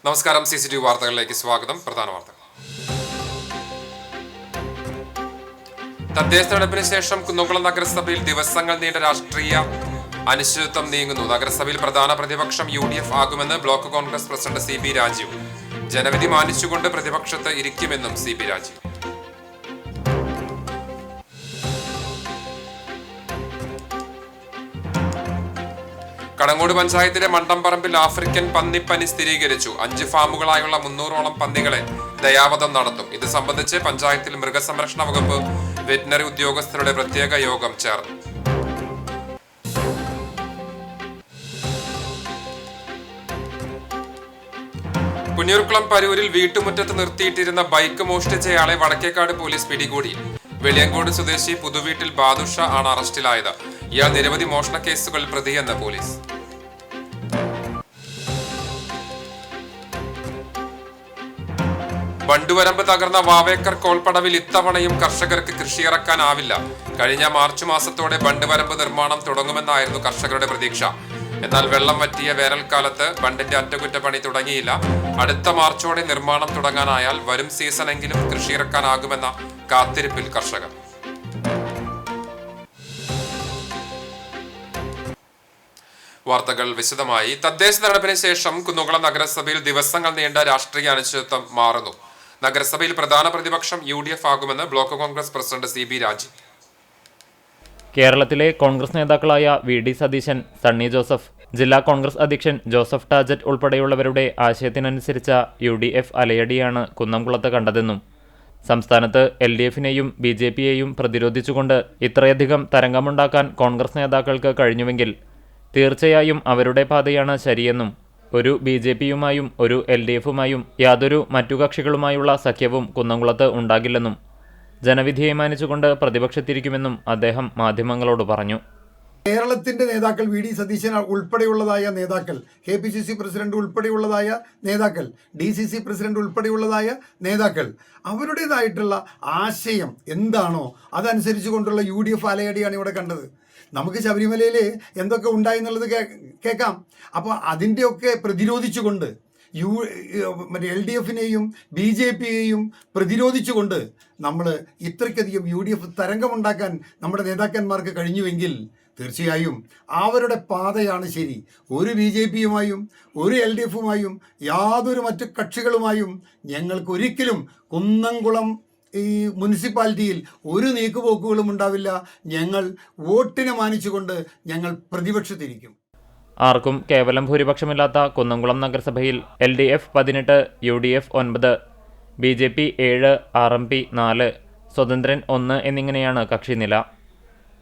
നമസ്കാരം. CCTV വാർത്തകളിലേക്ക് സ്വാഗതം. പ്രധാന വാർത്തകൾ. തദ്ദേശ തെരഞ്ഞെടുപ്പിന് ശേഷം കുന്നംകുളം നഗരസഭയിൽ ദിവസങ്ങൾ നീണ്ട രാഷ്ട്രീയ അനിശ്ചിതത്വം നീങ്ങുന്നു. നഗരസഭയിൽ പ്രധാന പ്രതിപക്ഷം UDF ആകുമെന്ന് block Congress president CP Rajeev. ജനവിധി മാനിച്ചുകൊണ്ട് പ്രതിപക്ഷത്ത് ഇരിക്കുമെന്നും CP രാജീവ്. കടങ്ങോട് പഞ്ചായത്തിലെ മണ്ടംപറമ്പിൽ ആഫ്രിക്കൻ പന്നിപ്പനി സ്ഥിരീകരിച്ചു. 5 ഫാമുകളായുള്ള 300ഓളം പന്നികളെ ദയാവധം നടത്തും. ഇത് സംബന്ധിച്ച് പഞ്ചായത്തിൽ മൃഗസംരക്ഷണ വകുപ്പ് വെറ്റിനറി ഉദ്യോഗസ്ഥരുടെ പ്രത്യേക യോഗം ചേർന്നു. പുന്നൂർക്കുളം പരൂരിൽ വീട്ടുമുറ്റത്ത് നിർത്തിയിട്ടിരുന്ന ബൈക്ക് മോഷ്ടിച്ചയാളെ വടക്കേക്കാട് പോലീസ് പിടികൂടി. വെളിയങ്കോട് സ്വദേശി പുതുവീട്ടിൽ ബാദുഷ ആണ് അറസ്റ്റിലായത്. ഇയാൾ നിരവധി മോഷണ കേസുകളിൽ പ്രതിയെന്ന് പോലീസ്. ബണ്ടുവരമ്പ് തകർന്ന വാവേക്കർ കോൾപ്പടവിൽ ഇത്തവണയും കർഷകർക്ക് കൃഷിയിറക്കാനാവില്ല. കഴിഞ്ഞ മാർച്ച് മാസത്തോടെ ബണ്ടുവരമ്പ് നിർമ്മാണം തുടങ്ങുമെന്നായിരുന്നു കർഷകരുടെ പ്രതീക്ഷ. എന്നാൽ വെള്ളം വറ്റിയ വേനൽക്കാലത്ത് ബണ്ടിന്റെ അറ്റകുറ്റപ്പണി തുടങ്ങിയില്ല. അടുത്ത മാർച്ചോടെ നിർമ്മാണം തുടങ്ങാനായാൽ വരും സീസണെങ്കിലും കൃഷിയിറക്കാനാകുമെന്ന കാത്തിരിപ്പിൽ കർഷകർ. വാർത്തകൾ വിശദമായി. തദ്ദേശ തെരഞ്ഞെടുപ്പിന് ശേഷം കുന്നംകുളം നഗരസഭയിൽ ദിവസങ്ങൾ നീണ്ട രാഷ്ട്രീയ അനിശ്ചിതത്വം മാറുന്നു. നഗരസഭയിൽ പ്രധാന പ്രതിപക്ഷം UDF ആകുമെന്ന് block Congress president CP Rajeev. കേരളത്തിലെ കോൺഗ്രസ് നേതാക്കളായ VD സതീശൻ, സണ്ണി ജോസഫ്, ജില്ലാ കോൺഗ്രസ് അധ്യക്ഷൻ ജോസഫ് ടാജറ്റ് ഉൾപ്പെടെയുള്ളവരുടെ ആശയത്തിനനുസരിച്ച UDF അലയടിയാണ് കുന്നംകുളത്ത് കണ്ടതെന്നും സംസ്ഥാനത്ത് LDFനെയും BJPയെയും പ്രതിരോധിച്ചുകൊണ്ട് ഇത്രയധികം തരംഗമുണ്ടാക്കാൻ കോൺഗ്രസ് നേതാക്കൾക്ക് കഴിഞ്ഞുവെങ്കിൽ തീർച്ചയായും അവരുടെ പാതയാണ് ശരിയെന്നും ഒരു BJPയുമായും ഒരു LDFുമായും യാതൊരു മറ്റു കക്ഷികളുമായുള്ള സഖ്യവും കുന്നംകുളത്ത് ഉണ്ടാകില്ലെന്നും ജനവിധിയെ മാനിച്ചുകൊണ്ട് പ്രതിപക്ഷത്തിരിക്കുമെന്നും അദ്ദേഹം മാധ്യമങ്ങളോട് പറഞ്ഞു. കേരളത്തിന്റെ നേതാക്കൾ VD സതീശൻ ഉൾപ്പെടെയുള്ളതായ നേതാക്കൾ, KPCC പ്രസിഡന്റ് ഉൾപ്പെടെയുള്ളതായ നേതാക്കൾ, DCC പ്രസിഡന്റ് ഉൾപ്പെടെയുള്ളതായ നേതാക്കൾ അവരുടേതായിട്ടുള്ള ആശയം എന്താണോ അതനുസരിച്ച് കൊണ്ടുള്ള UDF അലയടിയാണ് ഇവിടെ കണ്ടത്. നമുക്ക് ശബരിമലയിൽ എന്തൊക്കെ ഉണ്ടായി എന്നുള്ളത് കേൾക്കാം. അപ്പോൾ അതിൻ്റെയൊക്കെ പ്രതിരോധിച്ചുകൊണ്ട് LDFനെയും BJPയെയും പ്രതിരോധിച്ചുകൊണ്ട് നമ്മൾ ഇത്രയ്ക്കധികം UDF തരംഗമുണ്ടാക്കാൻ നമ്മുടെ നേതാക്കന്മാർക്ക് കഴിഞ്ഞുവെങ്കിൽ തീർച്ചയായും അവരുടെ പാതയാണ് ശരി. ഒരു BJPയുമായും ഒരു LDFുമായും യാതൊരു മറ്റു കക്ഷികളുമായും ഞങ്ങൾക്കൊരിക്കലും കുന്നംകുളം ഈ മുനിസിപ്പാലിറ്റിയിൽ ഒരു നീക്കുപോക്കുകളും ഉണ്ടാവില്ല. ഞങ്ങൾ വോട്ടിനെ മാനിച്ചുകൊണ്ട് ഞങ്ങൾ പ്രതിപക്ഷത്തിരിക്കും. ആർക്കും കേവലം ഭൂരിപക്ഷമില്ലാത്ത കുന്നംകുളം നഗരസഭയിൽ LDF 18, UDF 9, BJP 7, RMP 4, സ്വതന്ത്രൻ 1 എന്നിങ്ങനെയാണ് കക്ഷിനില.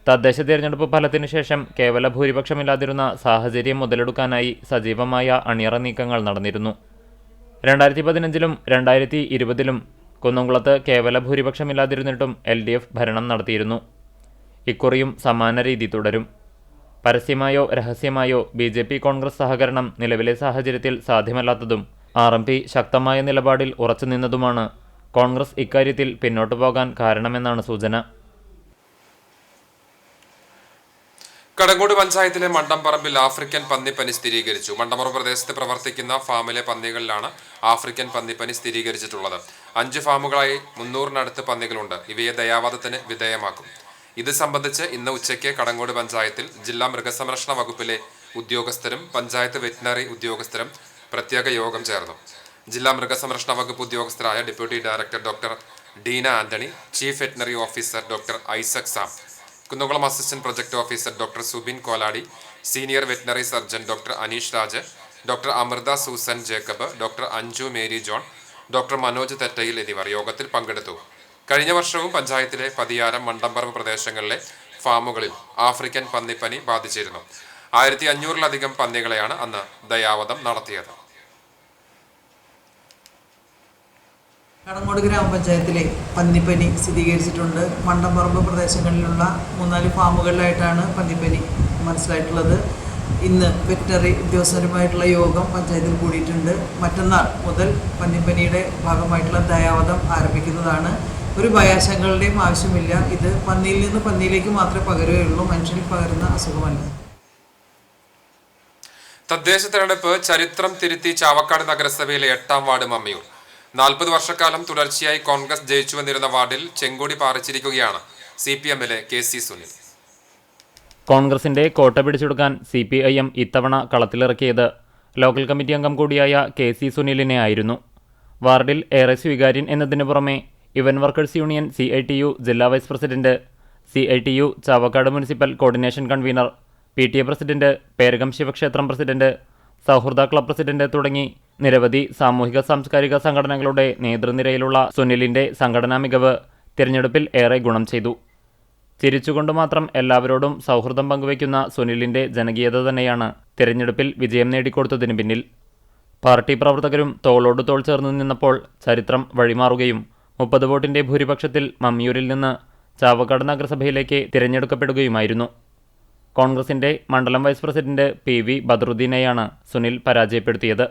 തദ്ദേശ തിരഞ്ഞെടുപ്പ് ഫലത്തിനു ശേഷം കേവല ഭൂരിപക്ഷമില്ലാതിരുന്ന സാഹചര്യം മുതലെടുക്കാനായി സജീവമായ അണിയറ നീക്കങ്ങൾ നടന്നിരുന്നു. 2015ലും 2020ലും കുന്നംകുളത്ത് കേവല ഭൂരിപക്ഷമില്ലാതിരുന്നിട്ടും LDF ഭരണം നടത്തിയിരുന്നു. ഇക്കുറിയും സമാന രീതി തുടരും. പരസ്യമായോ രഹസ്യമായോ BJP കോൺഗ്രസ് സഹകരണം നിലവിലെ സാഹചര്യത്തിൽ സാധ്യമല്ലാത്തതും RMP ശക്തമായ നിലപാടിൽ ഉറച്ചുനിന്നതുമാണ് കോൺഗ്രസ് ഇക്കാര്യത്തിൽ പിന്നോട്ടു പോകാൻ കാരണമെന്നാണ് സൂചന. കടങ്ങോട് പഞ്ചായത്തിലെ മണ്ടംപറമ്പിൽ ആഫ്രിക്കൻ പന്നിപ്പനി സ്ഥിരീകരിച്ചു. മണ്ടംപറമ്പ് പ്രദേശത്ത് പ്രവർത്തിക്കുന്ന ഫാമിലെ പന്നികളിലാണ് ആഫ്രിക്കൻ പന്നിപ്പനി സ്ഥിരീകരിച്ചിട്ടുള്ളത്. 5 ഫാമുകളായി 300-നടുത്ത് പന്നികളുണ്ട്. ഇവയെ ദയാവധത്തിന് വിധേയമാക്കും. ഇത് സംബന്ധിച്ച് ഇന്ന് ഉച്ചയ്ക്ക് കടങ്ങോട് പഞ്ചായത്തിൽ ജില്ലാ മൃഗസംരക്ഷണ വകുപ്പിലെ ഉദ്യോഗസ്ഥരും പഞ്ചായത്ത് വെറ്റിനറി ഉദ്യോഗസ്ഥരും പ്രത്യേക യോഗം ചേർന്നു. ജില്ലാ മൃഗസംരക്ഷണ വകുപ്പ് ഉദ്യോഗസ്ഥരായ deputy director doctor Deena Antony, chief veterinary officer doctor Isaac Sam, Kunnamkulam assistant project officer doctor Subin Koladi, senior veterinary surgeon doctor Aneesh Raj, doctor Amrutha Susan Jacob, doctor Anju Mary John, doctor Manoj Thettayil എന്നിവർ യോഗത്തിൽ പങ്കെടുത്തു. കഴിഞ്ഞ വർഷവും പഞ്ചായത്തിലെ പതിയാരം, മണ്ടംപറമ്പ് പ്രദേശങ്ങളിലെ ഫാമുകളിൽ ആഫ്രിക്കൻ പന്നിപ്പനി ബാധിച്ചിരുന്നു. 1500-ലധികം പന്നികളെയാണ് അന്ന് ദയാവധം നടത്തിയത്. കടങ്ങോട് ഗ്രാമപഞ്ചായത്തിലെ പന്നിപ്പനി സ്ഥിരീകരിച്ചിട്ടുണ്ട്. മണ്ടംപറമ്പ് പ്രദേശങ്ങളിലുള്ള 3-4 ഫാമുകളിലായിട്ടാണ് പന്നിപ്പനി മനസ്സിലായിട്ടുള്ളത്. ഇന്ന് വെറ്റിനറി ഉദ്യോഗസ്ഥരുമായിട്ടുള്ള യോഗം പഞ്ചായത്തിൽ കൂടിയിട്ടുണ്ട്. മറ്റന്നാൾ മുതൽ പന്നിപ്പനിയുടെ ഭാഗമായിട്ടുള്ള ദയാവധം ആരംഭിക്കുന്നതാണ്. ഒരു ഭയാശങ്കകളുടെയും ആവശ്യമില്ല. ഇത് പന്നിയിൽ നിന്ന് പന്നിയിലേക്ക് മാത്രമേ പകരുകയുള്ളൂ, മനുഷ്യനിൽ പകരുന്ന അസുഖമല്ല. തദ്ദേശ തെരഞ്ഞെടുപ്പ് ചരിത്രം തിരുത്തി ചാവക്കാട് നഗരസഭയിലെ 8ാം വാർഡ് മമ്മിയൂർ. 40 വർഷക്കാലം തുടർച്ചയായി കോൺഗ്രസ് ജയിച്ചു വന്നിരുന്ന വാർഡിൽ ചെങ്കൊടി പാറിച്ചിരിക്കുകയാണ് CPM-ലെ KC സുനിൽ. കോൺഗ്രസിന്റെ കോട്ട പിടിച്ചെടുക്കാൻ CPIM ഇത്തവണ കളത്തിലിറക്കിയത് ലോക്കൽ കമ്മിറ്റി അംഗം കൂടിയായ KC സുനിലിനെ ആയിരുന്നു. വാർഡിൽ ഏറെ സ്വീകാര്യൻ എന്നതിനു പുറമെ ഇവന്റ് വർക്കേഴ്സ് യൂണിയൻ CITU ജില്ലാ vice president, CITU Chavakkad municipal coordination convener, PTA president, Perakam ശിവക്ഷേത്രം പ്രസിഡന്റ്, സൗഹൃദ ക്ലബ് പ്രസിഡന്റ് തുടങ്ങി നിരവധി സാമൂഹിക സാംസ്കാരിക സംഘടനകളുടെ നേതൃനിരയിലുള്ള സുനിലിന്റെ സംഘടനാ മികവ് തിരഞ്ഞെടുപ്പിൽ ഏറെ ഗുണം ചെയ്തു. ചിരിച്ചുകൊണ്ട് മാത്രം എല്ലാവരോടും സൗഹൃദം പങ്കുവയ്ക്കുന്ന സുനിലിന്റെ ജനകീയത തന്നെയാണ് തിരഞ്ഞെടുപ്പിൽ വിജയം നേടിക്കൊടുത്തതിന് പിന്നിൽ. പാർട്ടി പ്രവർത്തകരും തോളോട് തോൾ ചേർന്ന് നിന്നപ്പോൾ ചരിത്രം വഴിമാറുകയും 30 വോട്ടിന്റെ ഭൂരിപക്ഷത്തിൽ മമ്മിയൂരിൽ നിന്ന് ചാവക്കാട് നഗരസഭയിലേക്ക് തിരഞ്ഞെടുക്കപ്പെടുകയുമായിരുന്നു. കോൺഗ്രസിന്റെ മണ്ഡലം വൈസ് പ്രസിഡന്റ് PV ബദറുദ്ദീനെയാണ് സുനിൽ പരാജയപ്പെടുത്തിയത്.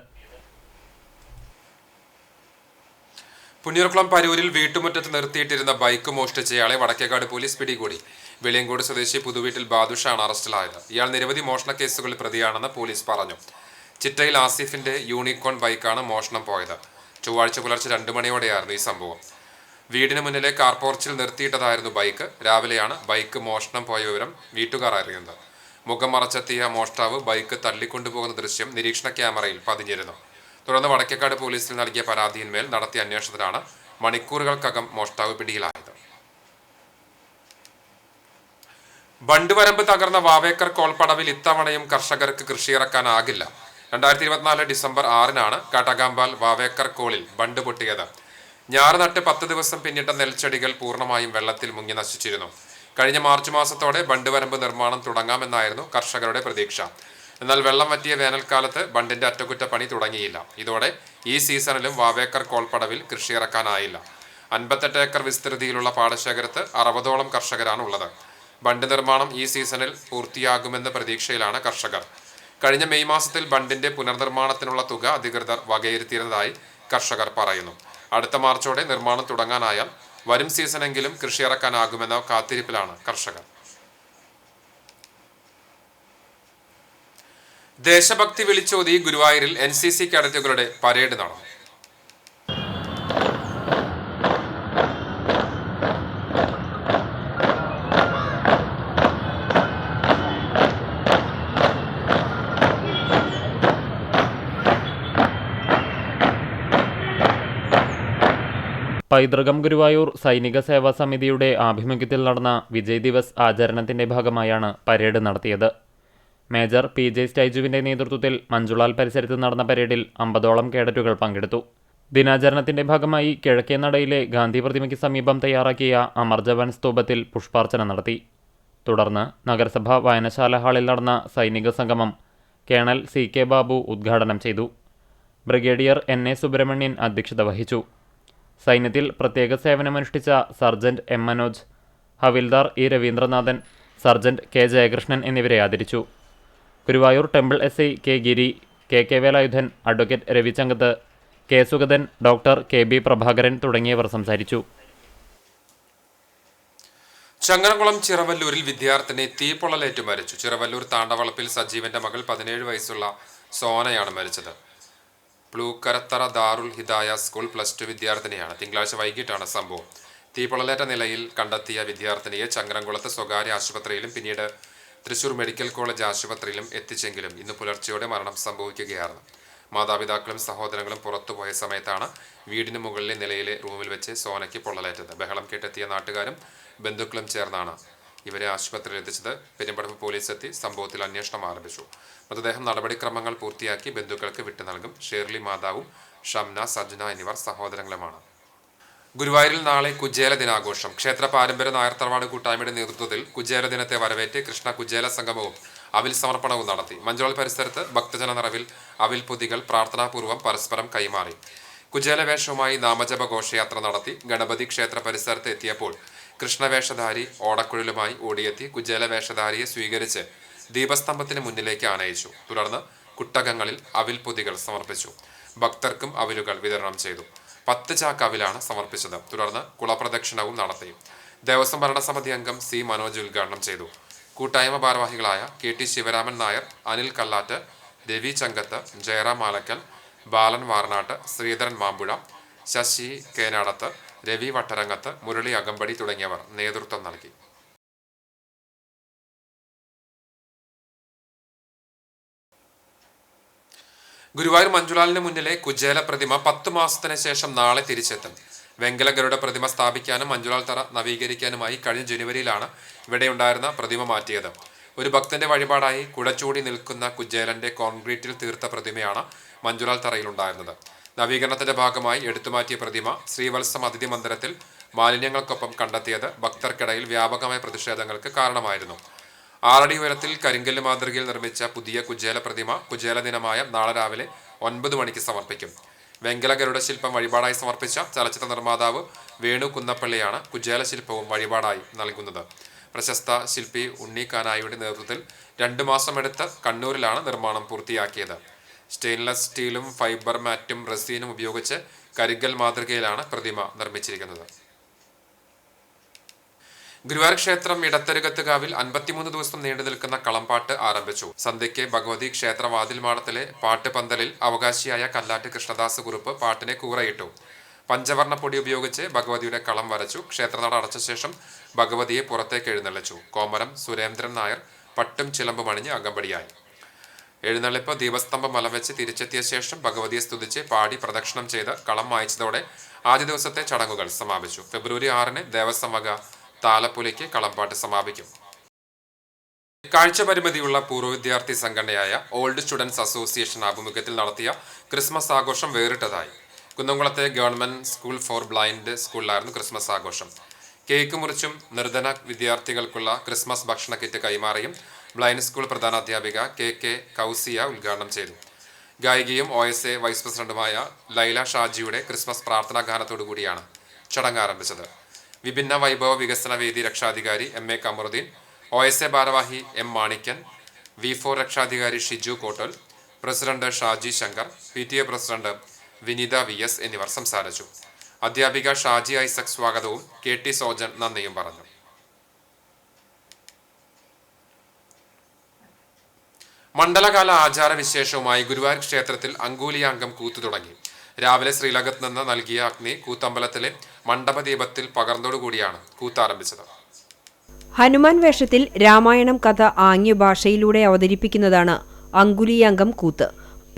പുന്നൂർക്കുളം പരൂരിൽ വീട്ടുമുറ്റത്ത് നിർത്തിയിട്ടിരുന്ന ബൈക്ക് മോഷ്ടിച്ചയാളെ വടക്കേക്കാട് പോലീസ് പിടികൂടി. വെളിയങ്കോട് സ്വദേശി പുതുവീട്ടിൽ ബാദുഷാണ് അറസ്റ്റിലായത്. ഇയാൾ നിരവധി മോഷണ കേസുകളിൽ പ്രതിയാണെന്ന് പോലീസ് പറഞ്ഞു. ചിറ്റയിൽ ആസിഫിന്റെ യൂണിക്കോൺ ബൈക്കാണ് മോഷണം പോയത്. ചൊവ്വാഴ്ച പുലർച്ചെ 2 മണിയോടെയായിരുന്നു ഈ സംഭവം. വീടിന് മുന്നിലെ കാർ പോർച്ചിൽ നിർത്തിയിട്ടതായിരുന്നു ബൈക്ക്. രാവിലെയാണ് ബൈക്ക് മോഷണം പോയ വിവരം വീട്ടുകാർ അറിയുന്നത്. മുഖം മറച്ചെത്തിയ മോഷ്ടാവ് ബൈക്ക് തള്ളിക്കൊണ്ടുപോകുന്ന ദൃശ്യം നിരീക്ഷണ ക്യാമറയിൽ പതിഞ്ഞിരുന്നു. തുടർന്ന് വടക്കേക്കാട് പോലീസിൽ നൽകിയ പരാതിയിന്മേൽ നടത്തിയ അന്വേഷണത്തിലാണ് മണിക്കൂറുകൾക്കകം മോഷ്ടാവ് പിടിയിലായത്. ബണ്ടുവരമ്പ് തകർന്ന വാവേക്കർ കോൾപ്പടവിൽ ഇത്തവണയും കർഷകർക്ക് കൃഷിയിറക്കാനാകില്ല. 2024 ഡിസംബർ 6-നാണ് കാട്ടകാമ്പാൽ വാവേക്കർ കോളിൽ ബണ്ട് പൊട്ടിയത്. ഞാറ് നട്ട് 10 ദിവസം പിന്നിട്ട നെൽച്ചെടികൾ പൂർണ്ണമായും വെള്ളത്തിൽ മുങ്ങി നശിച്ചിരുന്നു. കഴിഞ്ഞ മാർച്ച് മാസത്തോടെ ബണ്ടുവരമ്പ് നിർമ്മാണം തുടങ്ങാമെന്നായിരുന്നു കർഷകരുടെ പ്രതീക്ഷ. എന്നാൽ വെള്ളം വറ്റിയ വേനൽക്കാലത്ത് ബണ്ടിന്റെ അറ്റകുറ്റപ്പണി തുടങ്ങിയില്ല. ഇതോടെ ഈ സീസണിലും വാവേക്കർ കോൾപ്പടവിൽ കൃഷിയിറക്കാനായില്ല. 58 ഏക്കർ വിസ്തൃതിയിലുള്ള പാടശേഖരത്ത് 60ഓളം കർഷകരാണ് ഉള്ളത്. ബണ്ട് നിർമ്മാണം ഈ സീസണിൽ പൂർത്തിയാകുമെന്ന പ്രതീക്ഷയിലാണ് കർഷകർ. കഴിഞ്ഞ മെയ് മാസത്തിൽ ബണ്ടിന്റെ പുനർനിർമ്മാണത്തിനുള്ള തുക അധികൃതർ വകയിരുത്തിയിരുന്നതായി കർഷകർ പറയുന്നു. അടുത്ത മാർച്ചോടെ നിർമ്മാണം തുടങ്ങാനായാൽ വരും സീസണെങ്കിലും കൃഷിയിറക്കാനാകുമെന്ന കാത്തിരിപ്പിലാണ് കർഷകർ. ദേശഭക്തി വിളിച്ചോതി ഗുരുവായൂരിൽ NCC കേഡറ്റുകളുടെ പരേഡ് നടന്നു. പൈതൃകം ഗുരുവായൂർ സൈനിക സേവാ സമിതിയുടെ ആഭിമുഖ്യത്തിൽ നടന്ന വിജയ് ദിവസ് ആചരണത്തിന്റെ ഭാഗമായാണ് പരേഡ് നടത്തിയത്. മേജർ PJ സ്റ്റൈജുവിന്റെ നേതൃത്വത്തിൽ മഞ്ജുളാൽ പരിസരത്ത് നടന്ന പരേഡിൽ 50ഓളം കേഡറ്റുകൾ പങ്കെടുത്തു. ദിനാചരണത്തിന്റെ ഭാഗമായി കിഴക്കേ നടയിലെ ഗാന്ധി പ്രതിമയ്ക്ക് സമീപം തയ്യാറാക്കിയ അമർ ജവാൻ സ്തൂപത്തിൽ പുഷ്പാർച്ചന നടത്തി. തുടർന്ന് നഗരസഭ വായനശാല ഹാളിൽ നടന്ന സൈനിക സംഗമം കേണൽ CK ബാബു ഉദ്ഘാടനം ചെയ്തു. ബ്രിഗേഡിയർ NA സുബ്രഹ്മണ്യൻ അധ്യക്ഷത വഹിച്ചു. സൈന്യത്തിൽ പ്രത്യേക സേവനമനുഷ്ഠിച്ച sergeant M Manoj, havildar E Raveendranathan, sergeant K Jayakrishnan എന്നിവരെ ആദരിച്ചു. Guruvayur temple SI K Giri, KK Velayudhan, advocate Ravichankath, K Sugathan, doctor KB Prabhakaran തുടങ്ങിയവർ സംസാരിച്ചു. ചങ്ങരംകുളം ചിറവല്ലൂരിൽ വിദ്യാർത്ഥിനി തീപ്പൊള്ളലേറ്റ് മരിച്ചു. ചിറവല്ലൂർ താണ്ടവളപ്പിൽ സജീവന്റെ മകൾ 17 വയസ്സുള്ള സോനയാണ് മരിച്ചത്. പ്ലൂക്കരത്തറ ദാറുൽ ഹിദായ സ്കൂൾ +2 വിദ്യാർത്ഥിനിയാണ്. തിങ്കളാഴ്ച വൈകിട്ടാണ് സംഭവം. തീപ്പൊള്ളലേറ്റ നിലയിൽ കണ്ടെത്തിയ വിദ്യാർത്ഥിനിയെ ചങ്ങരംകുളത്ത് സ്വകാര്യ ആശുപത്രിയിലും പിന്നീട് തൃശൂർ മെഡിക്കൽ കോളേജ് ആശുപത്രിയിലും എത്തിച്ചെങ്കിലും ഇന്ന് പുലർച്ചെയോടെ മരണം സംഭവിക്കുകയായിരുന്നു. മാതാപിതാക്കളും സഹോദരങ്ങളും പുറത്തുപോയ സമയത്താണ് വീടിന് മുകളിലെ നിലയിലെ റൂമിൽ വെച്ച് സോനയ്ക്ക് പൊള്ളലേറ്റത്. ബഹളം കേട്ടെത്തിയ നാട്ടുകാരും ബന്ധുക്കളും ചേർന്നാണ് ഇവരെ ആശുപത്രിയിൽ എത്തിച്ചത്. പെരുമ്പടപ്പ് പോലീസ് എത്തി സംഭവത്തിൽ അന്വേഷണം ആരംഭിച്ചു. മൃതദേഹം നടപടിക്രമങ്ങൾ പൂർത്തിയാക്കി ബന്ധുക്കൾക്ക് വിട്ടു നൽകും. ഷേർലി മാതാവും ഷംന, സജ്ന എന്നിവർ സഹോദരങ്ങളുമാണ്. ഗുരുവായൂരിൽ നാളെ കുജേല ദിനാഘോഷം. ക്ഷേത്ര പാരമ്പര്യ നായർ തറവാട് കൂട്ടായ്മയുടെ നേതൃത്വത്തിൽ കുജേല ദിനത്തെ വരവേറ്റ് കൃഷ്ണ കുജേല സംഗമവും അവിൽ സമർപ്പണവും നടത്തി. മഞ്ചോൾ പരിസരത്ത് ഭക്തജന നിറവിൽ അവിൽ പൊതികൾ പ്രാർത്ഥനാപൂർവ്വം പരസ്പരം കൈമാറി. കുജേല വേഷവുമായി നാമജപ ഘോഷയാത്ര നടത്തി. ഗണപതി ക്ഷേത്ര പരിസരത്ത് എത്തിയപ്പോൾ കൃഷ്ണവേഷധാരി ഓടക്കുഴലുമായി ഓടിയെത്തി കുജേല വേഷധാരിയെ സ്വീകരിച്ച് ദീപസ്തംഭത്തിന് മുന്നിലേക്ക് ആനയിച്ചു. തുടർന്ന് കുട്ടകങ്ങളിൽ അവിൽ പൊതികൾ സമർപ്പിച്ചു. ഭക്തർക്കും അവിലുകൾ വിതരണം ചെയ്തു. 10 ചാക്ക് അവിലാണ് സമർപ്പിച്ചത്. തുടർന്ന് കുളപ്രദക്ഷിണവും നടത്തി. ദേവസ്വം ഭരണസമിതി അംഗം C മനോജ് ഉദ്ഘാടനം ചെയ്തു. കൂട്ടായ്മ ഭാരവാഹികളായ KT ശിവരാമൻ നായർ, അനിൽ കല്ലാറ്റ്, രവി ചങ്കത്ത്, ജയറാം ആലക്കൽ, ബാലൻ വാർനാട്ട്, ശ്രീധരൻ മാമ്പുഴ, ശശി കേനാടത്ത്, രവി വട്ടരങ്ങത്ത്, മുരളി അകമ്പടി തുടങ്ങിയവർ നേതൃത്വം നൽകി. ഗുരുവായൂർ മഞ്ജുലാലിന് മുന്നിലെ കുചേല പ്രതിമ 10 മാസത്തിന് ശേഷം നാളെ തിരിച്ചെത്തും. വെങ്കല ഗരുഡ പ്രതിമ സ്ഥാപിക്കാനും മഞ്ജുലാൽ തറ നവീകരിക്കാനുമായി കഴിഞ്ഞ ജനുവരിയിലാണ് ഇവിടെയുണ്ടായിരുന്ന പ്രതിമ മാറ്റിയത്. ഒരു ഭക്തന്റെ വഴിപാടായി കുടച്ചൂടി നിൽക്കുന്ന കുചേലന്റെ കോൺക്രീറ്റിൽ തീർത്ത പ്രതിമയാണ് മഞ്ജുലാൽ തറയിലുണ്ടായിരുന്നത്. നവീകരണത്തിന്റെ ഭാഗമായി എടുത്തുമാറ്റിയ പ്രതിമ ശ്രീവത്സം അതിഥി മന്ദിരത്തിൽ മാലിന്യങ്ങൾക്കൊപ്പം കണ്ടെത്തിയത് ഭക്തർക്കിടയിൽ വ്യാപകമായ പ്രതിഷേധങ്ങൾക്ക് കാരണമായിരുന്നു. 6 അടി ഉയരത്തിൽ കരിങ്കല്ല് മാതൃകയിൽ നിർമ്മിച്ച പുതിയ കുചേല പ്രതിമ കുചേല ദിനമായ നാളെ രാവിലെ 9 മണിക്ക് സമർപ്പിക്കും. വെങ്കല ഗരുഡ ശില്പം വഴിപാടായി സമർപ്പിച്ച ചലച്ചിത്ര നിർമ്മാതാവ് വേണു കുന്നപ്പള്ളിയാണ് കുചേല ശില്പവും വഴിപാടായി നൽകുന്നത്. പ്രശസ്ത ശില്പി ഉണ്ണി കാനായിയുടെ നേതൃത്വത്തിൽ 2 മാസം എടുത്ത് കണ്ണൂരിലാണ് നിർമ്മാണം പൂർത്തിയാക്കിയത്. സ്റ്റെയിൻലെസ് സ്റ്റീലും ഫൈബർ മാറ്റും റെസീനും ഉപയോഗിച്ച് കരിങ്കൽ മാതൃകയിലാണ് പ്രതിമ നിർമ്മിച്ചിരിക്കുന്നത്. ഗുരുവായൂർ ക്ഷേത്രം ഇടത്തരുകത്തുകാവിൽ 53 ദിവസം നീണ്ടു നിൽക്കുന്ന കളംപാട്ട് ആരംഭിച്ചു. സന്ധ്യയ്ക്ക് ഭഗവതി ക്ഷേത്ര വാതിൽമാടത്തിലെ പാട്ടുപന്തലിൽ അവകാശിയായ കല്ലാട്ട് കൃഷ്ണദാസ് കുറുപ്പ് പാട്ടിനെ കൂറയിട്ടു. പഞ്ചവർണ്ണ പൊടി ഉപയോഗിച്ച് ഭഗവതിയുടെ കളം വരച്ചു. ക്ഷേത്രനട അടച്ച ശേഷം ഭഗവതിയെ പുറത്തേക്ക് എഴുന്നള്ളിച്ചു. കോമരം സുരേന്ദ്രൻ നായർ പട്ടും ചിലമ്പും അണിഞ്ഞ് അകമ്പടിയായി. എഴുന്നള്ളിപ്പ് ദീപസ്തംഭം മലം വെച്ച് തിരിച്ചെത്തിയ ശേഷം ഭഗവതിയെ സ്തുതിച്ച് പാടി പ്രദക്ഷിണം ചെയ്ത് കളം മായ്ച്ചതോടെ ആദ്യ ദിവസത്തെ ചടങ്ങുകൾ സമാപിച്ചു. ഫെബ്രുവരി 6-ന് ദേവസ്വം വക താലപ്പൊലിക്ക് കളംപാട്ട് സമാപിക്കും. കാഴ്ച പരിമിതിയുള്ള പൂർവ്വ വിദ്യാർത്ഥി സംഘടനയായ ഓൾഡ് സ്റ്റുഡൻസ് അസോസിയേഷൻ ആഭിമുഖ്യത്തിൽ നടത്തിയ ക്രിസ്മസ് ആഘോഷം വേറിട്ടതായി. കുന്നംകുളത്തെ ഗവൺമെന്റ് സ്കൂൾ ഫോർ ബ്ലൈൻഡ് സ്കൂളിലായിരുന്നു ക്രിസ്മസ് ആഘോഷം. കേക്ക് മുറിച്ചും നിർധന വിദ്യാർത്ഥികൾക്കുള്ള ക്രിസ്മസ് ഭക്ഷണ കിറ്റ് കൈമാറിയും ബ്ലൈൻഡ് സ്കൂൾ പ്രധാന അധ്യാപിക കെ കൗസിയ ഉദ്ഘാടനം ചെയ്തു. ഗായികയും OSA വൈസ് പ്രസിഡന്റുമായ ലൈല ഷാജിയുടെ ക്രിസ്മസ് പ്രാർത്ഥനാ ഗാനത്തോടുകൂടിയാണ് ചടങ്ങ് ആരംഭിച്ചത്. വിഭിന്ന വൈഭവ വികസന വേദി രക്ഷാധികാരി MA കമറുദ്ദീൻ, OSA ഭാരവാഹി M മാണിക്കൻ, V4 രക്ഷാധികാരി Shiju Kottal, president Shaji Shankar, PTA president Vineetha VS എന്നിവർ സംസാരിച്ചു. അധ്യാപിക ഷാജി ഐസക് സ്വാഗതവും KT സോജൻ നന്ദിയും പറഞ്ഞു. മണ്ഡലകാല ആചാരവിശേഷവുമായി ഗുരുവായൂർ ക്ഷേത്രത്തിൽ അങ്കൂലിയാങ്കം കൂത്തു തുടങ്ങി. രാവിലെ ശ്രീലകത്ത് നിന്ന് നൽകിയ അഗ്നി കൂത്തമ്പലത്തിലെ മണ്ഡപദീപത്തിൽ പകർന്നതോടുകൂടിയാണ് കൂത്താരംഭിച്ചത്. ഹനുമാൻ വേഷത്തിൽ രാമായണം കഥ ആംഗ്യ ഭാഷയിലൂടെ അവതരിപ്പിക്കുന്നതാണ് അങ്കുലിയാങ്കം കൂത്ത്.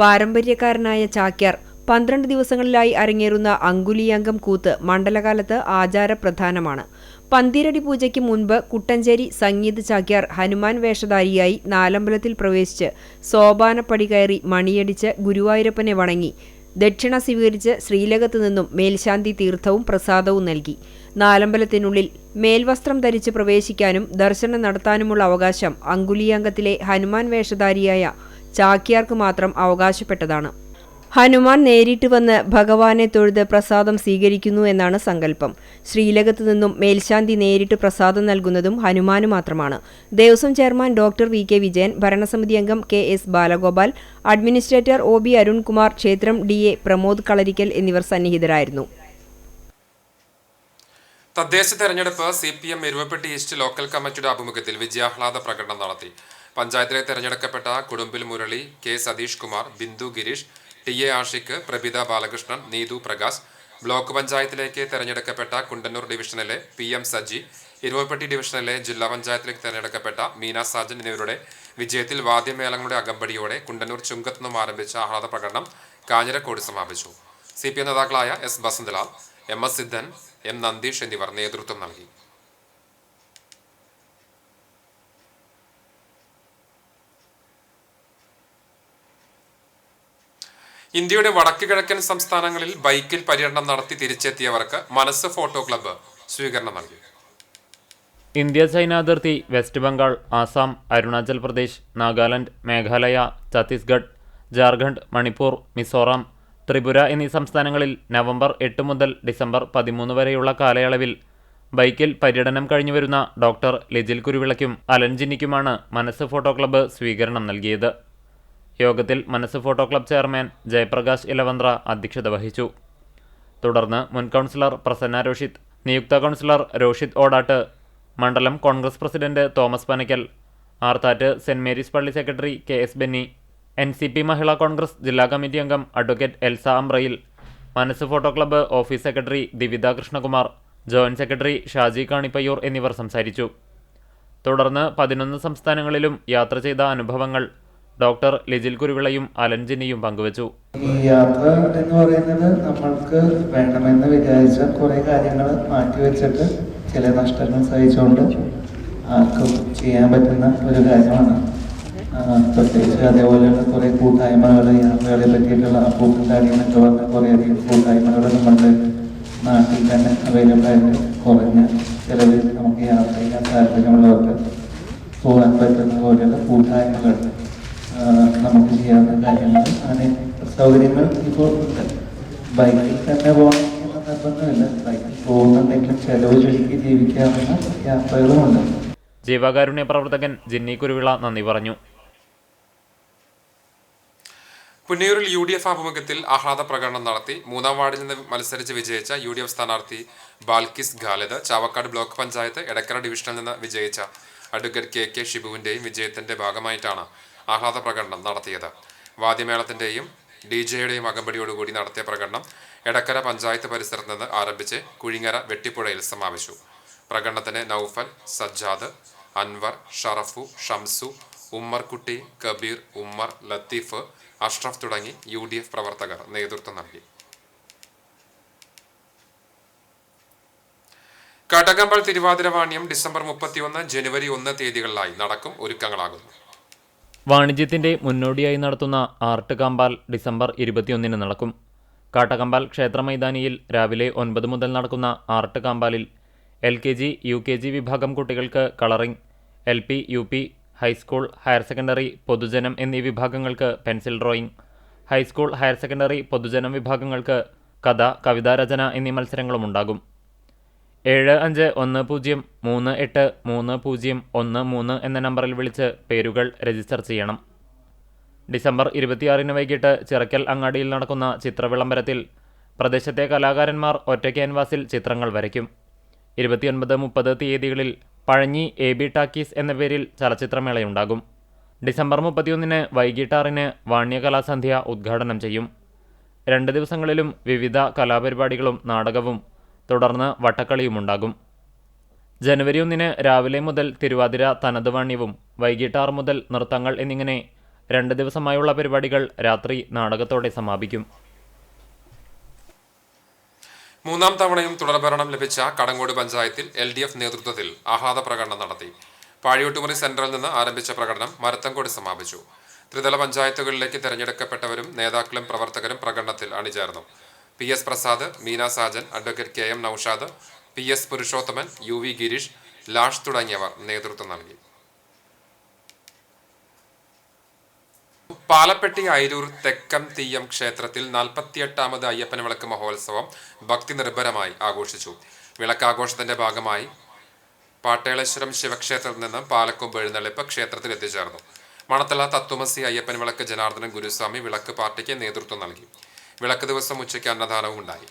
പാരമ്പര്യക്കാരനായ ചാക്യാർ 12 ദിവസങ്ങളിലായി അരങ്ങേറുന്ന അങ്കുലിയാങ്കം കൂത്ത് മണ്ഡലകാലത്ത് ആചാരപ്രധാനമാണ്. പന്തിരടി പൂജയ്ക്ക് മുൻപ് കുട്ടഞ്ചേരി സംഗീത് ചാക്യാർ ഹനുമാൻ വേഷധാരിയായി നാലമ്പലത്തിൽ പ്രവേശിച്ച് സോപാനപ്പടി കയറി മണിയടിച്ച് ഗുരുവായൂരപ്പനെ വണങ്ങി ദക്ഷിണ സ്വീകരിച്ച് ശ്രീലകത്തു നിന്നും മേൽശാന്തി തീർത്ഥവും പ്രസാദവും നൽകി. നാലമ്പലത്തിനുള്ളിൽ മേൽവസ്ത്രം ധരിച്ച് പ്രവേശിക്കാനും ദർശനം നടത്താനുമുള്ള അവകാശം അങ്കുലിയാങ്കത്തിലെ ഹനുമാൻ വേഷധാരിയായ ചാക്യാർക്ക് മാത്രം അവകാശപ്പെട്ടതാണ്. ഹനുമാൻ നേരിട്ട് വന്ന് ഭഗവാനെ തൊഴുത് പ്രസാദം സ്വീകരിക്കുന്നു എന്നാണ് സങ്കല്പം. ശ്രീലകത്തു നിന്നും മേൽശാന്തി നേരിട്ട് പ്രസാദം നൽകുന്നതും ഹനുമാന് മാത്രമാണ്. Devaswom chairman doctor VK Vijayan, ഭരണസമിതി അംഗം KS Balagopal, administrator OB Arunkumar, ക്ഷേത്രം DA പ്രമോദ് കളരിക്കൽ എന്നിവർ സന്നിഹിതരായിരുന്നു. തദ്ദേശ തെരഞ്ഞെടുപ്പ് CPM എരുവപ്പെട്ടി ഈസ്റ്റ് ലോക്കൽ കമ്മിറ്റിയുടെ ആഭിമുഖ്യത്തിൽ വിജയാഹ്ലാദ പ്രകടനം നടത്തി. പഞ്ചായത്തിലെ തെരഞ്ഞെടുക്കപ്പെട്ട Kudumbil Murali, K Satheesh Kumar, Bindu Gireesh, TA Ashiq, Prabhitha Balakrishnan, Neethu Prakash, block പഞ്ചായത്തിലേക്ക് തെരഞ്ഞെടുക്കപ്പെട്ട കുണ്ടന്നൂർ ഡിവിഷനിലെ PM സജി, എരുവപ്പെട്ടി ഡിവിഷനിലെ ജില്ലാ പഞ്ചായത്തിലേക്ക് തെരഞ്ഞെടുക്കപ്പെട്ട മീന സാജൻ എന്നിവരുടെ വിജയത്തിൽ വാദ്യമേളങ്ങളുടെ അകമ്പടിയോടെ കുണ്ടന്നൂർ ചുങ്കത്ത് നിന്നും ആരംഭിച്ച ആഹ്ലാദ പ്രകടനം കാഞ്ഞിരക്കോട് സമാപിച്ചു. CPM നേതാക്കളായ S Basanthalal, MS സിദ്ധൻ, M Nandeesh എന്നിവർ നേതൃത്വം നൽകി. ഇന്ത്യയുടെ വടക്ക് കിഴക്കൻ സംസ്ഥാനങ്ങളിൽ ബൈക്കിൽ പര്യടനം നടത്തി തിരിച്ചെത്തിയവർക്ക് മനസ്സ് ഫോട്ടോ ക്ലബ്ബ് സ്വീകരണം നൽകി. ഇന്ത്യ ചൈന അതിർത്തി വെസ്റ്റ് ബംഗാൾ, ആസാം, അരുണാചൽ പ്രദേശ്, നാഗാലാൻഡ്, മേഘാലയ, ഛത്തീസ്ഗഡ്, ജാർഖണ്ഡ്, മണിപ്പൂർ, മിസോറാം, ത്രിപുര എന്നീ സംസ്ഥാനങ്ങളിൽ നവംബർ 8 മുതൽ ഡിസംബർ 13 വരെയുള്ള കാലയളവിൽ ബൈക്കിൽ പര്യടനം കഴിഞ്ഞുവരുന്ന ഡോക്ടർ ലിജിൽ കുരുവിളയ്ക്കും അലൻ ജിന്നിക്കുമാണ് മനസ്സ് ഫോട്ടോ ക്ലബ്ബ് സ്വീകരണം നൽകിയത്. യോഗത്തിൽ മനസ്സ് ഫോട്ടോ ക്ലബ്ബ് ചെയർമാൻ ജയപ്രകാശ് ഇലവന്ത്ര അധ്യക്ഷത വഹിച്ചു. തുടർന്ന് മുൻ കൗൺസിലർ പ്രസന്ന രോഷിത്, നിയുക്ത കൗൺസിലർ രോഷിത് ഓടാട്ട്, മണ്ഡലം Congress president Thomas Panakkal, Arthat Saint Mary's പള്ളി secretary KS Benny, NCP Mahila Congress ജില്ലാ കമ്മിറ്റി അംഗം advocate Elsa Amrayil, Manassu photo club office secretary Divitha Krishnakumar, joint secretary Shaji Kanippayyur എന്നിവർ സംസാരിച്ചു. തുടർന്ന് 11 സംസ്ഥാനങ്ങളിലും യാത്ര ചെയ്ത അനുഭവങ്ങൾ ഡോക്ടർ ലിജിൽ കുരുവിളയും അലൻ ജിന്നിയും പങ്കുവച്ചു. ഈ യാത്ര എന്ന് പറയുന്നത് നമ്മൾക്ക് വേണമെന്ന് വിചാരിച്ച കുറേ കാര്യങ്ങൾ മാറ്റിവെച്ചിട്ട് ചില നഷ്ടങ്ങൾ സഹിച്ചുകൊണ്ട് ആർക്കും ചെയ്യാൻ പറ്റുന്ന ഒരു കാര്യമാണ്. പ്രത്യേകിച്ച് അതേപോലെയുള്ള കുറേ കൂട്ടായ്മകൾ, യാത്രകളെ പറ്റിയിട്ടുള്ള അപ്പൂപ്പൻ കാര്യങ്ങളൊക്കെ വന്ന കുറേയധികം കൂട്ടായ്മകൾ നമ്മുടെ നാട്ടിൽ തന്നെ അവൈലബിൾ ആയിട്ട് കുറഞ്ഞ ചിലവിൽ നമുക്ക് യാത്ര ചെയ്യാൻ താല്പര്യമുള്ളവർക്ക് പോകാൻ പറ്റുന്ന പോലെയുള്ള കൂട്ടായ്മകൾ, നമുക്ക് ചെയ്യാവുന്ന കാര്യങ്ങൾ, അങ്ങനെ സൗകര്യങ്ങൾ ഇപ്പോൾ ഉണ്ട്. ബൈക്കിൽ തന്നെ പോകണമെന്ന് നിർബന്ധമില്ല. ബൈക്കിൽ പോകുന്നുണ്ടെങ്കിലും ചെലവ് ചുരുക്കി ജീവിക്കാവുന്ന യാത്രകളുമുണ്ട്. ജീവകാരുണ്യ പ്രവർത്തകൻ ജിന്നി കുരുവിള നന്ദി പറഞ്ഞു. പുന്നയൂരിൽ UDF ആഭിമുഖ്യത്തിൽ ആഹ്ലാദ പ്രകടനം നടത്തി. 3-ാം വാർഡിൽ നിന്ന് മത്സരിച്ച് വിജയിച്ച UDF സ്ഥാനാർത്ഥി ബാൽക്കിസ് ഖാലിദ്, ചാവക്കാട് ബ്ലോക്ക് പഞ്ചായത്ത് എടക്കര ഡിവിഷനിൽ നിന്ന് വിജയിച്ച അഡ്വക്കേറ്റ് KK ഷിബുവിന്റെയും വിജയത്തിന്റെ ഭാഗമായിട്ടാണ് ആഹ്ലാദ പ്രകടനം നടത്തിയത്. വാദ്യമേളത്തിന്റെയും DJയുടെയും അകമ്പടിയോടുകൂടി നടത്തിയ പ്രകടനം എടക്കര പഞ്ചായത്ത് പരിസരത്ത് നിന്ന് ആരംഭിച്ച് കുഴിങ്ങര വെട്ടിപ്പുഴയിൽ സമാപിച്ചു. പ്രകടനത്തിന് നൌഫൽ, സജ്ജാദ്, അൻവർ, ഷറഫു, ഷംസു, ഉമ്മർകുട്ടി, കബീർ, ഉമ്മർ, ലത്തീഫ്, അഷ്റഫ് തുടങ്ങി UDF പ്രവർത്തകർ നേതൃത്വം നൽകി. കാട്ടകമ്പൽ തിരുവാതിരവാണിയം ഡിസംബർ 31, ജനുവരി 1 തീയതികളിലായി നടക്കും ഒരുക്കങ്ങളാകുന്നു. വാണിജ്യത്തിന്റെ മുന്നോടിയായി നടത്തുന്ന ആർട്ട് കാമ്പാൽ ഡിസംബർ 21 നടക്കും. കാട്ടകമ്പാൽ ക്ഷേത്ര മൈതാനിയിൽ രാവിലെ 9 മുതൽ നടക്കുന്ന ആർട്ട് കാമ്പാലിൽ LKG, UKG വിഭാഗം കുട്ടികൾക്ക് colouring, LP, UP, high school, higher secondary, പൊതുജനം എന്നീ വിഭാഗങ്ങൾക്ക് pencil drawing, high school, higher secondary, പൊതുജനം വിഭാഗങ്ങൾക്ക് കഥ, കവിതാരചന എന്നീ മത്സരങ്ങളുമുണ്ടാകും. 7510383013 എന്ന നമ്പറിൽ വിളിച്ച് പേരുകൾ രജിസ്റ്റർ ചെയ്യണം. ഡിസംബർ 26 വൈകിട്ട് ചിറക്കൽ അങ്ങാടിയിൽ നടക്കുന്ന ചിത്രവിളംബരത്തിൽ പ്രദേശത്തെ കലാകാരന്മാർ ഒറ്റ ക്യാൻവാസിൽ ചിത്രങ്ങൾ വരയ്ക്കും. 29-30 തീയതികളിൽ പഴഞ്ഞി AB ടാക്കീസ് എന്ന പേരിൽ ചലച്ചിത്രമേളയുണ്ടാകും. ഡിസംബർ 31 വൈകിട്ട് 6 വാണ്യകലാസന്ധ്യ ഉദ്ഘാടനം ചെയ്യും. 2 ദിവസങ്ങളിലും വിവിധ കലാപരിപാടികളും നാടകവും തുടർന്ന് വട്ടക്കളിയുമുണ്ടാകും. ജനുവരി 1 രാവിലെ മുതൽ തിരുവാതിര തനതുവാണ്യവും വൈകിട്ട് 6 മുതൽ നൃത്തങ്ങൾ എന്നിങ്ങനെ 2 ദിവസമായുള്ള പരിപാടികൾ രാത്രി നാടകത്തോടെ സമാപിക്കും. 3-ാം തവണയും തുടർഭരണം ലഭിച്ച കടങ്ങോട് പഞ്ചായത്തിൽ LDF നേതൃത്വത്തിൽ ആഹ്ലാദ പ്രകടനം നടത്തി. പാഴിയോട്ടുമുറി സെന്ററിൽ നിന്ന് ആരംഭിച്ച പ്രകടനം മരത്തങ്കോട് സമാപിച്ചു. ത്രിതല പഞ്ചായത്തുകളിലേക്ക് തെരഞ്ഞെടുക്കപ്പെട്ടവരും നേതാക്കളും പ്രവർത്തകരും പ്രകടനത്തിൽ അണിചേർന്നു. PS Prasad, Meena Sajan, advocate KM Noushad, PS Purushothaman, UV Girish, ലാഷ് തുടങ്ങിയവർ നേതൃത്വം നൽകി. പാലപ്പെട്ടി അയിരൂർ തെക്കം തീയം ക്ഷേത്രത്തിൽ 48ാമത് അയ്യപ്പൻ വിളക്ക് മഹോത്സവം ഭക്തി നിർഭരമായി ആഘോഷിച്ചു. വിളക്കാഘോഷത്തിന്റെ ഭാഗമായി പാട്ടേളേശ്വരം ശിവക്ഷേത്രത്തിൽ നിന്ന് പാലക്കൊമ്പ് എഴുന്നള്ളിപ്പ് ക്ഷേത്രത്തിൽ എത്തിച്ചേർന്നു. മണത്തല തത്വമസി അയ്യപ്പൻ വിളക്ക് ജനാർദ്ദനൻ ഗുരുസ്വാമി വിളക്ക് പാർട്ടിക്ക് നേതൃത്വം നൽകി. വിളക്ക് ദിവസം ഉച്ചയ്ക്ക് അന്നദാനവും ഉണ്ടായി.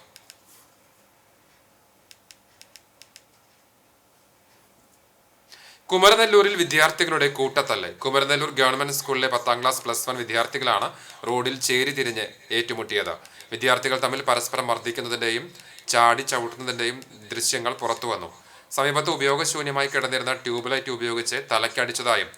കുമരനെല്ലൂരിൽ വിദ്യാർത്ഥികളുടെ കൂട്ടത്തല്ല്. കുമരനെല്ലൂർ ഗവൺമെന്റ് സ്കൂളിലെ 10ാം ക്ലാസ് +1 വിദ്യാർത്ഥികളാണ് റോഡിൽ ചേരി തിരിഞ്ഞ് ഏറ്റുമുട്ടിയത്. വിദ്യാർത്ഥികൾ തമ്മിൽ പരസ്പരം മർദ്ദിക്കുന്നതിന്റെയും ചാടി ചവിട്ടുന്നതിന്റെയും ദൃശ്യങ്ങൾ പുറത്തുവന്നു. സമീപത്ത് ഉപയോഗശൂന്യമായി കിടന്നിരുന്ന ട്യൂബ് ലൈറ്റ് ഉപയോഗിച്ച് തലയ്ക്കടിച്ചതായും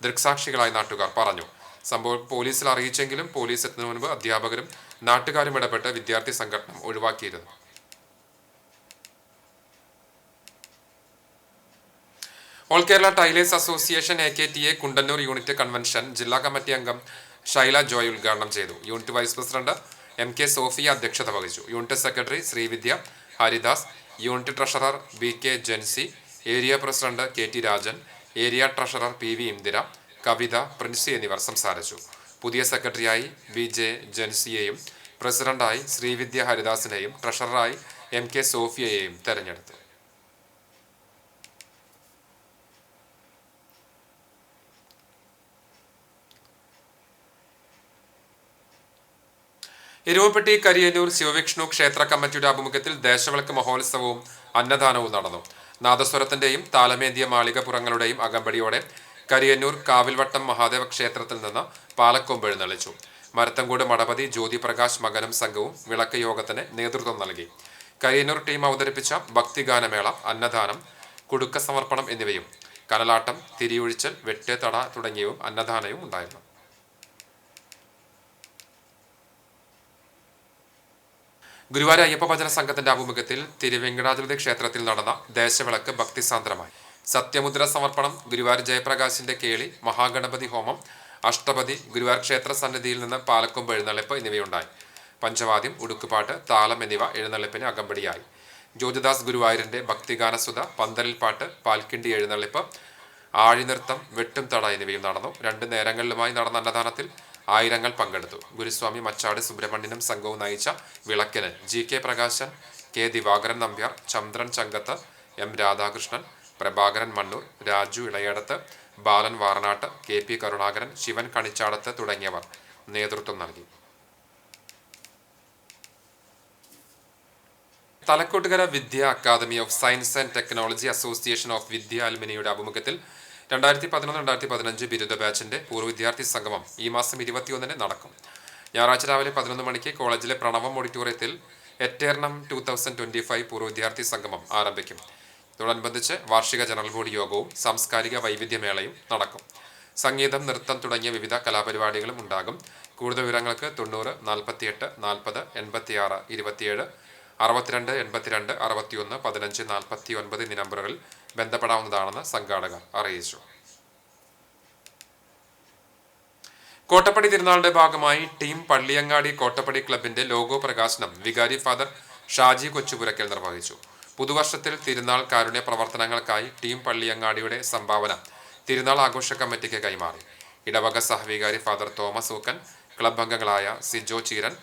ദൃക്സാക്ഷികളായി നാട്ടുകാർ പറഞ്ഞു. സംഭവം പോലീസിൽ അറിയിച്ചെങ്കിലും പോലീസ് എത്തുന്നതിന് മുൻപ് അധ്യാപകരും നാട്ടുകാരും ഇടപെട്ട് വിദ്യാർത്ഥി സംഘടന ഒഴിവാക്കിയിരുന്നു. All Kerala tailors association AKTA Kundannoor unit convention ജില്ലാ കമ്മിറ്റി അംഗം ഷൈല ജോയ് ഉദ്ഘാടനം ചെയ്തു. Unit vice president MK Sophia അധ്യക്ഷത വഹിച്ചു. Unit secretary Sreevidya Haridas, unit treasurer BK Jency, area president KT Rajan, area treasurer PV Indira, Kavitha, Princy എന്നിവർ സംസാരിച്ചു. പുതിയ സെക്രട്ടറിയായി BJ ജെൻസിയെയും പ്രസിഡന്റായി ശ്രീവിദ്യ ഹരിദാസിനെയും ട്രഷററായി MK സോഫിയയെയും തെരഞ്ഞെടുത്തു. എരുമപ്പെട്ടി കരിയന്നൂർ ശിവവിഷ്ണു ക്ഷേത്ര കമ്മിറ്റിയുടെ ആഭിമുഖ്യത്തിൽ ദേശവിളക്ക് മഹോത്സവവും അന്നദാനവും നടന്നു. നാദസ്വരത്തിന്റെയും താലമേന്തിയ മാളികപ്പുറങ്ങളുടെയും അകമ്പടിയോടെ കരിയന്നൂർ കാവിൽവട്ടം മഹാദേവ ക്ഷേത്രത്തിൽ നിന്ന് പാലക്കൊമ്പ് എഴുന്നള്ളിച്ചു. മരത്തങ്കോട് മഠപതി ജ്യോതിപ്രകാശ് മകനും സംഘവും വിളക്ക് യോഗത്തിന് നേതൃത്വം നൽകി. കരിയന്നൂർ ടീം അവതരിപ്പിച്ച ഭക്തിഗാനമേള, അന്നദാനം, കുടുക്ക സമർപ്പണം എന്നിവയും കനലാട്ടം, തിരിയൊഴിച്ചൽ, വെട്ട്, തട തുടങ്ങിയവും അന്നദാനവും ഉണ്ടായിരുന്നു. ഗുരുവായൂർ അയ്യപ്പ ഭജന സംഘത്തിന്റെ ആഭിമുഖ്യത്തിൽ തിരുവെങ്കടാചലപതി ക്ഷേത്രത്തിൽ നടന്ന ദേശവിളക്ക് ഭക്തിസാന്ദ്രമായി. സത്യമുദ്ര സമർപ്പണം, ഗുരുവായൂർ ജയപ്രകാശിന്റെ കേളി, മഹാഗണപതി ഹോമം, അഷ്ടപതി, ഗുരുവായൂർ ക്ഷേത്ര സന്നിധിയിൽ നിന്ന് പാലക്കൊമ്പ് എഴുന്നള്ളിപ്പ് എന്നിവയുണ്ടായി. പഞ്ചവാദ്യം, ഉടുക്കുപാട്ട്, താളം എന്നിവ എഴുന്നള്ളിപ്പിന് അകമ്പടിയായി. ജ്യോതിദാസ് ഗുരുവായൂരിന്റെ ഭക്തിഗാനസുധ, പന്തലിൽ പാട്ട്, പാൽക്കിണ്ടി എഴുന്നള്ളിപ്പ്, ആഴിനൃത്തം, വെട്ടും തട എന്നിവയും നടന്നു. 2 നേരങ്ങളിലുമായി നടന്ന അന്നദാനത്തിൽ ആയിരങ്ങൾ പങ്കെടുത്തു. ഗുരുസ്വാമി മച്ചാട് സുബ്രഹ്മണ്യനും സംഘവും നയിച്ച വിളക്കിന് GK പ്രകാശൻ, K ദിവാകരൻ നമ്പ്യാർ, ചന്ദ്രൻ ചങ്കത്ത്, M രാധാകൃഷ്ണൻ, പ്രഭാകരൻ മണ്ണൂർ, രാജു ഇളയടത്ത്, ബാലൻ വാറനാട്ട്, KP കരുണാകരൻ, ശിവൻ കണിച്ചാടത്ത് തുടങ്ങിയവർ നേതൃത്വം നൽകി. Thalakkottukara Vidya academy of science and technology association of Vidya അലുമിനിയുടെ ആഭിമുഖ്യത്തിൽ 2011-2015 ബിരുദ ബാച്ചിന്റെ പൂർവ്വ വിദ്യാർത്ഥി സംഗമം ഈ മാസം 21-ന് നടക്കും. ഞായറാഴ്ച രാവിലെ 11 മണിക്ക് കോളേജിലെ പ്രണവം ഓഡിറ്റോറിയത്തിൽ എറ്റേർണം 2025 പൂർവ്വ വിദ്യാർത്ഥി സംഗമം ആരംഭിക്കും. ഇതോടനുബന്ധിച്ച് വാർഷിക ജനറൽ ബോഡി യോഗവും സാംസ്കാരിക വൈവിധ്യമേളയും നടക്കും. സംഗീതം, നൃത്തം തുടങ്ങിയ വിവിധ കലാപരിപാടികളും ഉണ്ടാകും. കൂടുതൽ വിവരങ്ങൾക്ക് 90 48 40 86 27 62 82 61 15 49 എന്നീ നമ്പറുകളിൽ ബന്ധപ്പെടാവുന്നതാണെന്ന് സംഘാടകർ അറിയിച്ചു. കോട്ടപ്പടി തിരുനാളിന്റെ ഭാഗമായി ടീം പള്ളിയങ്ങാടി കോട്ടപ്പടി ക്ലബിന്റെ ലോഗോ പ്രകാശനം വികാരി ഫാദർ ഷാജി കൊച്ചുപുരയ്ക്കൽ നിർവഹിച്ചു. പുതുവർഷത്തിൽ തിരുനാൾ കാരുണ്യ പ്രവർത്തനങ്ങൾക്കായി ടീം പള്ളിയങ്ങാടിയുടെ സംഭാവന തിരുനാൾ ആഘോഷ കമ്മിറ്റിക്ക് കൈമാറി. ഇടവക സഹവികാരി ഫാദർ തോമസ് ഊക്കൻ, ക്ലബ് അംഗങ്ങളായ സിജോ ചീരൻ,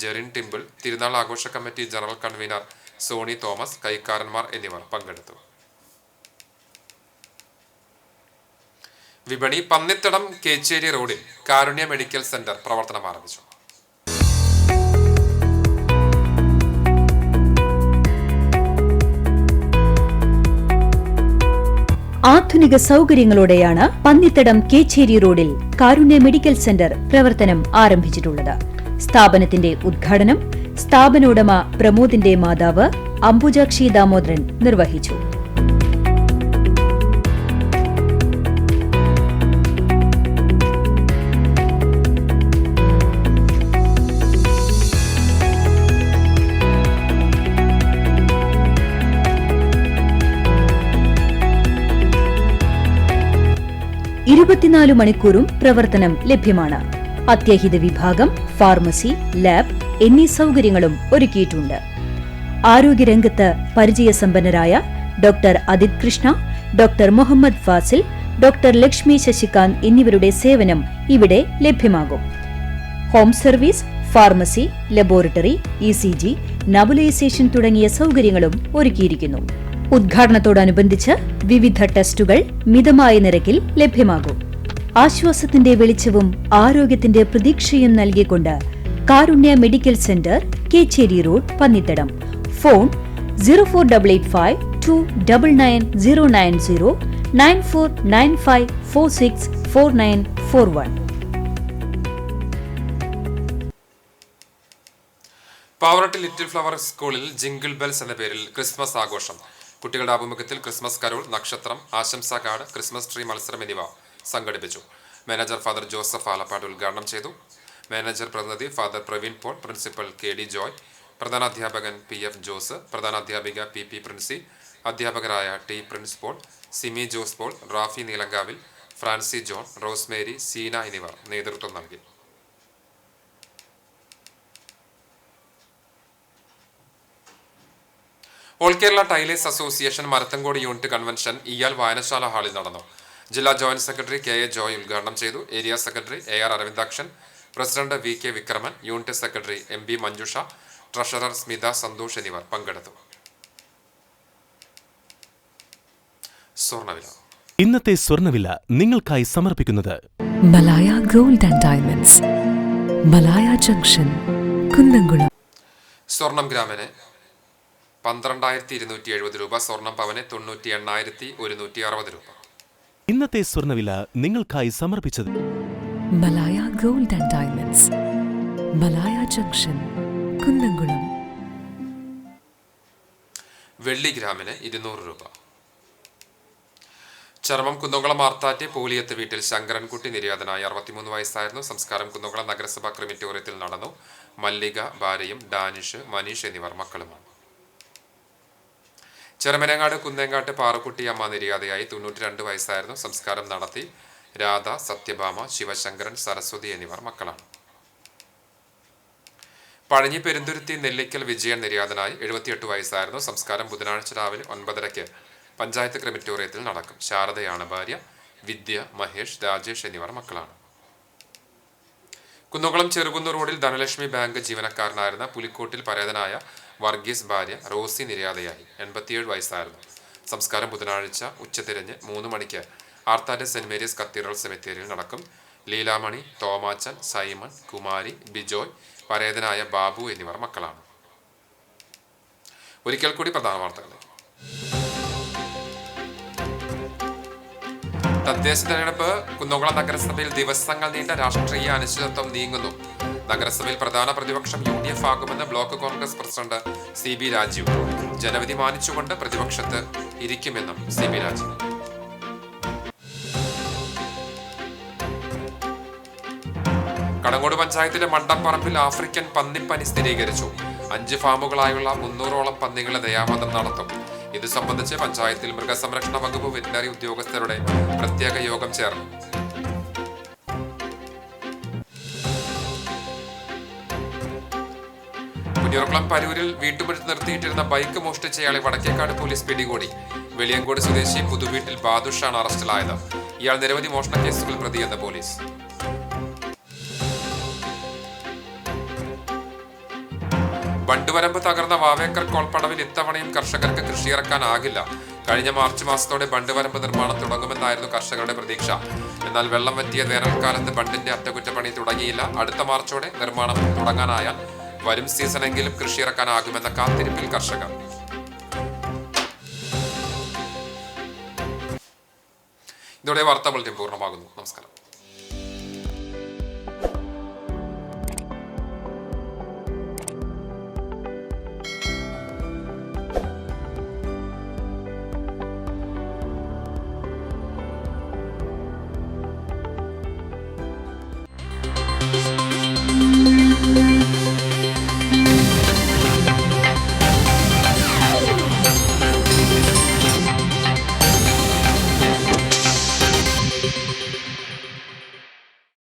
ജെറിൻ ടിമ്പിൾ, തിരുനാൾ ആഘോഷ committee general convener Sony Thomas, കൈക്കാരന്മാർ എന്നിവർ പങ്കെടുത്തു. വിപണി പന്നിത്തടം കേച്ചേരി റോഡിൽ കാരുണ്യ മെഡിക്കൽ സെന്റർ പ്രവർത്തനം ആരംഭിച്ചു. ആധുനിക സൗകര്യങ്ങളോടെയാണ് പന്നിത്തടം കേച്ചേരി റോഡിൽ കാരുണ്യ മെഡിക്കൽ സെന്റർ പ്രവർത്തനം ആരംഭിച്ചിട്ടുള്ളത്. സ്ഥാപനത്തിന്റെ ഉദ്ഘാടനം സ്ഥാപനോടമ പ്രമോദിന്റെ മാതാവ് അംബുജാക്ഷി ദാമോദരൻ നിർവഹിച്ചു. മണിക്കൂറും പ്രവർത്തനം ലഭ്യമാണ്. അത്യാഹിത വിഭാഗം, ഫാർമസി, ലാബ് എന്നീ സൗകര്യങ്ങളും ഒരുക്കിയിട്ടുണ്ട്. ആരോഗ്യരംഗത്ത് പരിചയസമ്പന്നരായ doctor Adith Krishna, doctor Muhammad Fazil, doctor Lakshmi Sasikanth എന്നിവരുടെ സേവനം ഇവിടെ ലഭ്യമാകും. Home service, pharmacy, laboratory, ECG, nebulisation തുടങ്ങിയ സൗകര്യങ്ങളും ഒരുക്കിയിരിക്കുന്നു. ഉദ്ഘാടനത്തോടനുബന്ധിച്ച് വിവിധ ടെസ്റ്റുകൾ മിതമായ നിരക്കിൽ ലഭ്യമാകും. ആശ്വാസത്തിന്റെ വെളിച്ചവും ആരോഗ്യത്തിന്റെ പ്രതീക്ഷയും നൽകിക്കൊണ്ട് Karunya medical centre, Kechery road, Pannithadam. Phone 0485299090 9495464941. Pavaratty little flower സ്കൂളിൽ ജിംഗിൾ ബെൽസ് എന്ന പേരിൽ ക്രിസ്മസ് ആഘോഷം. കുട്ടികളുടെ ആഭിമുഖ്യത്തിൽ ക്രിസ്മസ് കരോൾ, നക്ഷത്രം, ആശംസാ കാർഡ്, ക്രിസ്മസ് ട്രീ മത്സരം എന്നിവ സംഘടിപ്പിച്ചു. മാനേജർ ഫാദർ ജോസഫ് ആലപ്പാട് ഉദ്ഘാടനം ചെയ്തു. മാനേജർ പ്രതിനിധി father Praveen Paul, principal KD Joy, പ്രധാനാധ്യാപകൻ PF ജോസ്, പ്രധാനാധ്യാപിക PP പ്രിൻസി, അധ്യാപകരായ T പ്രിൻസ് പോൾ, സിമി ജോസ് പോൾ, റാഫി നീലങ്കാവിൽ, ഫ്രാൻസി ജോൺ, റോസ്മേരി, സീന എന്നിവർ നേതൃത്വം നൽകി. All Kerala tailors association Marathamcode unit convention ഇയാൽ വായനശാല ഹാളിൽ നടന്നു. ജില്ലാ ജോയിന്റ് സെക്രട്ടറി KA ജോയ് ഉദ്ഘാടനം ചെയ്തു. Area secretary AR Aravindakshan, president VK Vikraman, unit secretary MB Manjusha, treasurer Smitha Santhosh എന്നിവർ പങ്കെടുത്തു. സ്വർണ്ണവില. ഇന്നത്തെ സ്വർണ്ണവില നിങ്ങൾക്കായി സമർപ്പിക്കുന്നത് Malaya gold and diamonds, Malaya junction, Kunnamkulam. സ്വർണം ഗ്രാമിന് 12,270 രൂപ, സ്വർണം പവന് 98,160 രൂപ. ഇന്നത്തെ സ്വർണ്ണവില നിങ്ങൾക്കായി സമർപ്പിച്ചത് Malaya gold and diamonds, Malaya junction, Kunnamkulam. വെള്ളി ഗ്രാമിന് 200 രൂപ. ചർമ്മം കുന്നംകുളം മാർത്താറ്റ് പോലിയത്ത് വീട്ടിൽ ശങ്കരൻകുട്ടി നിര്യാതനായ 63 വയസ്സായിരുന്നു. സംസ്കാരം കുന്നംകുളം നഗരസഭാ ക്രിമിറ്റോറിയത്തിൽ നടന്നു. മല്ലിക, ഭാര്യയും ഡാനിഷ്, മനീഷ് എന്നിവർ മക്കളുമാണ്. ചെറുമനങ്ങാട് കുന്നേങ്ങാട്ട് പാറക്കുട്ടി അമ്മ നിര്യാതയായി 92 വയസ്സായിരുന്നു. സംസ്കാരം നടത്തി. രാധ, സത്യഭാമ, ശിവശങ്കരൻ, സരസ്വതി എന്നിവർ മക്കളാണ്. പഴഞ്ഞി പെരുന്തുരുത്തി നെല്ലിക്കൽ വിജയൻ നിര്യാതനായി 78 വയസ്സായിരുന്നു. സംസ്കാരം ബുധനാഴ്ച രാവിലെ 9:30 പഞ്ചായത്ത് ക്രിമിറ്റോറിയത്തിൽ നടക്കും. ശാരദയാണ് ഭാര്യ. വിദ്യ, മഹേഷ്, രാജേഷ് എന്നിവർ മക്കളാണ്. കുന്നംകുളം ചെറുകുന്ന് റോഡിൽ ധനലക്ഷ്മി ബാങ്ക് ജീവനക്കാരനായിരുന്ന പുലിക്കോട്ടിൽ പരേതനായ വർഗീസ് ഭാര്യ റോസി നിര്യാതയായി. 87 വയസ്സായിരുന്നു. സംസ്കാരം ബുധനാഴ്ച ഉച്ചതിരിഞ്ഞ് 3 മണിക്ക് ആർത്താറ്റ് സെന്റ് മേരീസ് കത്തീഡ്രൽ സെമിത്തേരിയിൽ നടക്കും. ലീലാമണി, തോമാച്ചൻ, സൈമൺ, കുമാരി, ബിജോയ്, പരേതനായ ബാബു എന്നിവർ മക്കളാണ്. ഒരിക്കൽ കൂടി പ്രധാന വാർത്തകൾ. തദ്ദേശ തെരഞ്ഞെടുപ്പ്. കുന്നംകുളം നഗരസഭയിൽ ദിവസങ്ങൾ നീണ്ട രാഷ്ട്രീയ അനിശ്ചിതത്വം നീങ്ങുന്നു. നഗരസഭയിൽ പ്രധാന പ്രതിപക്ഷം UDF ആകുമെന്ന് block Congress president CB Rajeev. ജനവിധി മാനിച്ചുകൊണ്ട് പ്രതിപക്ഷത്ത് ഇരിക്കുമെന്നും CB രാജീവ്. കടങ്ങോട് പഞ്ചായത്തിലെ മണ്ടംപറമ്പിൽ ആഫ്രിക്കൻ പന്നിപ്പനി സ്ഥിരീകരിച്ചു. 5 ഫാമുകളായുള്ള 300ഓളം പന്നികളെ ദയാവധം നടത്തും. ഇത് സംബന്ധിച്ച് പഞ്ചായത്തിൽ മൃഗസംരക്ഷണ വകുപ്പ് വെറ്റിനറി ഉദ്യോഗസ്ഥരുടെ പ്രത്യേക യോഗം ചേർന്നു. പുന്നൂർക്കുളം പരൂരിൽ വീട്ടുമുറ്റത്ത് നിർത്തിയിട്ടിരുന്ന ബൈക്ക് മോഷ്ടിച്ചയാളെ വടക്കേക്കാട് പോലീസ് പിടികൂടി. വെളിയങ്കോട് സ്വദേശി പുതുവീട്ടിൽ ബാദുഷാണ് അറസ്റ്റിലായത്. ഇയാൾ നിരവധി മോഷണ കേസുകൾ പ്രതിയെന്ന് പോലീസ്. ബണ്ടുവരമ്പ് തകർന്ന വാവേക്കർ കോൾപ്പടവിൽ ഇത്തവണയും കർഷകർക്ക് കൃഷിയിറക്കാനാകില്ല. കഴിഞ്ഞ മാർച്ച് മാസത്തോടെ ബണ്ടുവരമ്പ് നിർമ്മാണം തുടങ്ങുമെന്നായിരുന്നു കർഷകരുടെ പ്രതീക്ഷ. എന്നാൽ വെള്ളം വറ്റിയ വേനൽക്കാലത്ത് ബണ്ടിന്റെ അറ്റകുറ്റപ്പണി തുടങ്ങിയില്ല. അടുത്ത മാർച്ചോടെ നിർമ്മാണം തുടങ്ങാനായാൽ വരും സീസണെങ്കിലും കൃഷിയിറക്കാനാകുമെന്ന കാത്തിരിപ്പിൽ കർഷകർ. ഇതോടെ വാർത്താ ബുള്ളറ്റിൻ പൂർണ്ണമാകുന്നു. നമസ്കാരം.